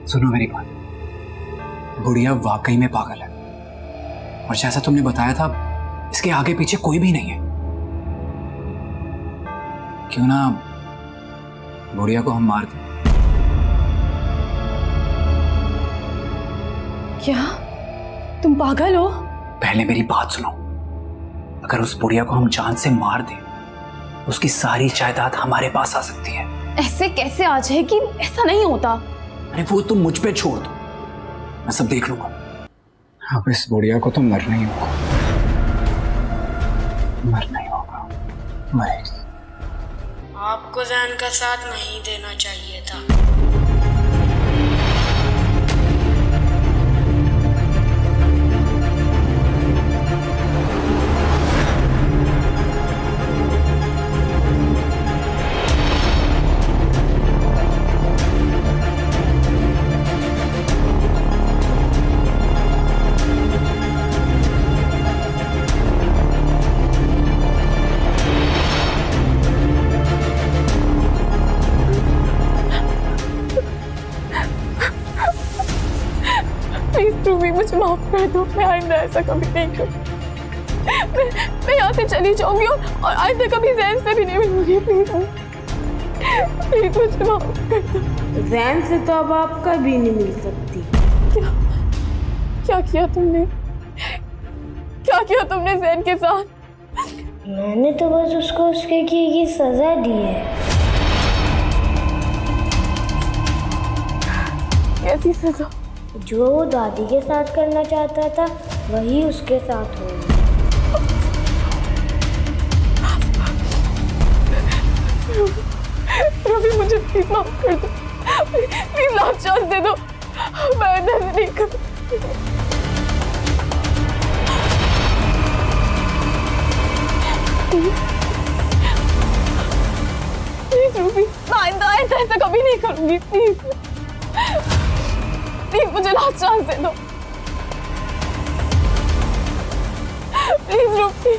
सुनो मेरी बात, बुढ़िया वाकई में पागल है और जैसा तुमने बताया था इसके आगे पीछे कोई भी नहीं है। क्यों ना बुढ़िया को हम मार दें? क्या तुम पागल हो? पहले मेरी बात सुनो। अगर उस बुढ़िया को हम जान से मार दें उसकी सारी जायदाद हमारे पास आ सकती है। ऐसे कैसे आ जाएगी? ऐसा नहीं होता। अरे वो तुम मुझ पे छोड़ दो, मैं सब देख लूंगा। अब इस बुढ़िया को तो मरना ही होगा, मरना ही होगा, मरेगी। आपको जैन का साथ नहीं देना चाहिए था। रूबी मुझे माफ कर दो, मैं आइंदा ऐसा कभी नहीं करूँगी। मैं यहाँ से चली जाऊंगी और आइंदा कभी जैन से भी नहीं मिलूंगी। प्लीज प्लीज मुझे माफ कर दो। जैन से तो अब आप कभी नहीं मिल सकती। क्या क्या किया तुमने? क्या किया तुमने जैन के साथ? मैंने तो बस उसको उसके किए की सजा दी है। कैसी सजा? जो वो दादी के साथ करना चाहता था वही उसके साथ हो गया। रूबी मुझे प्लीज माफ कर दो, प्लीज लास्ट चांस दे दो, मैं अंदर से नहीं कर। प्लीज रूबी, मैं आइंदा ऐसा कभी नहीं करूंगी। प्लीज प्लीज मुझे लास्ट चांस दे दो। Please Ruby.